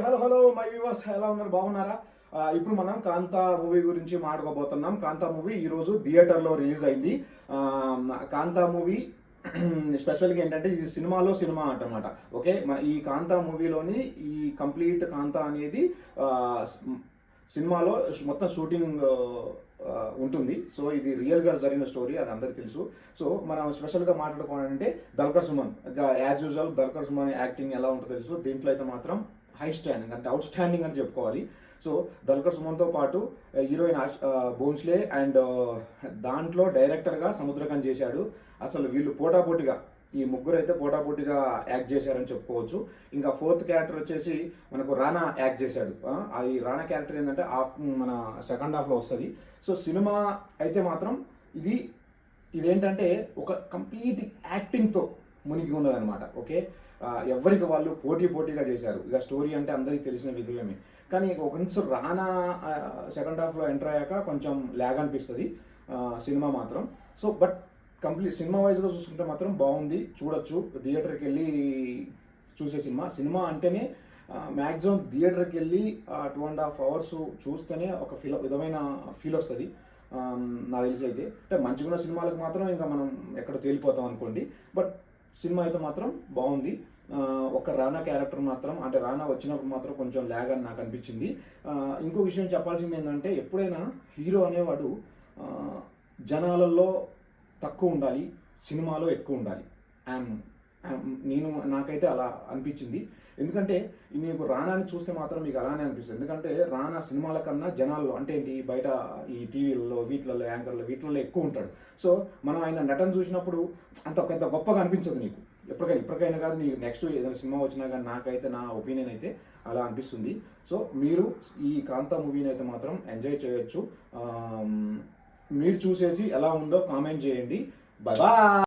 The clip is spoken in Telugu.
హలో హలో మై వ్యూవర్స్ ఎలా ఉన్నారు, బాగున్నారా? ఇప్పుడు మనం కాంతా మూవీ గురించి మాట్లాడబోతున్నాం. కాంతా మూవీ ఈరోజు థియేటర్లో రిలీజ్ అయింది. కాంతా మూవీ స్పెషల్గా ఏంటంటే ఇది సినిమాలో సినిమా అంటనమాట. ఓకే, మన ఈ కాంతా మూవీలోని ఈ కంప్లీట్ కాంతా అనేది సినిమాలో మొత్తం షూటింగ్ ఉంటుంది. సో ఇది రియల్గా జరిగిన స్టోరీ, అది అందరికీ తెలుసు. సో మనం స్పెషల్గా మాట్లాడుకోవాలంటే Dulquer Salmaan as usual Dulquer Salmaan acting ఎలా ఉంటుందో తెలుసు. దీంట్లో అయితే మాత్రం హై స్టాండింగ్ అంటే అవుట్ స్టాండింగ్ అని చెప్పుకోవాలి. సో దల్కర్ సుమన్తో పాటు హీరోయిన్ బోన్స్లే అండ్ దాంట్లో డైరెక్టర్గా సముద్రకాంత్ చేశాడు. అసలు వీళ్ళు పోటాపోటీగా ఈ ముగ్గురు అయితే పోటాపోటీగా యాక్ట్ చేశారని చెప్పుకోవచ్చు. ఇంకా ఫోర్త్ క్యారెక్టర్ వచ్చేసి మనకు రానా యాక్ట్ చేశాడు. ఈ రానా క్యారెక్టర్ ఏంటంటే మన సెకండ్ హాఫ్లో వస్తుంది. సో సినిమా అయితే మాత్రం ఇదేంటంటే ఒక కంప్లీట్ యాక్టింగ్తో మునిగి ఉన్నదనమాట. ఓకే, ఎవరికి వాళ్ళు పోటీగా చేశారు. ఇక స్టోరీ అంటే అందరికీ తెలిసిన విధులమే, కానీ కొంచెం రానా సెకండ్ హాఫ్లో ఎంటర్ అయ్యాక కొంచెం ల్యాగ్ అనిపిస్తుంది సినిమా మాత్రం. సో బట్ కంప్లీట్ సినిమా వైజ్గా చూసుకుంటే మాత్రం బాగుంది, చూడొచ్చు. థియేటర్కి వెళ్ళి చూసే సినిమా అంటేనే మ్యాక్సిమం థియేటర్కి వెళ్ళి 2.5 hours చూస్తేనే ఒక విధమైన ఫీల్ వస్తుంది నాకు తెలిసి. అయితే అంటే మంచిగా సినిమాలకు మాత్రం ఇంకా మనం ఎక్కడ తేలిపోతాం అనుకోండి. బట్ సినిమా అయితే మాత్రం బాగుంది. ఒక రానా క్యారెక్టర్ మాత్రం అంటే రానా వచ్చినప్పుడు మాత్రం కొంచెం ల్యాగ్ అని నాకు అనిపించింది. ఇంకో విషయం చెప్పాల్సింది ఏంటంటే ఎప్పుడైనా హీరో అనేవాడు జనాలలో తక్కువ ఉండాలి, సినిమాలో ఎక్కువ ఉండాలి. నాకైతే అలా అనిపించింది. ఎందుకంటే మీకు రానాని చూస్తే మాత్రం మీకు అలానే అనిపిస్తుంది. ఎందుకంటే రానా సినిమాల కన్నా జనాల్లో అంటే ఏంటి బయట ఈ టీవీలలో వీటిలలో యాంకర్లు వీటిలలో ఎక్కువ ఉంటాడు. సో మనం ఆయన నటన చూసినప్పుడు అంత పెద్ద గొప్పగా అనిపించదు నీకు ఇప్పటికైనా కాదు, నీకు నెక్స్ట్ ఏదైనా సినిమా వచ్చినా కానీ నాకైతే నా ఒపీనియన్ అయితే అలా అనిపిస్తుంది. సో మీరు ఈ కాంతా మూవీని అయితే మాత్రం ఎంజాయ్ చేయొచ్చు. మీరు చూసేసి ఎలా ఉందో కామెంట్ చేయండి. బాయ్.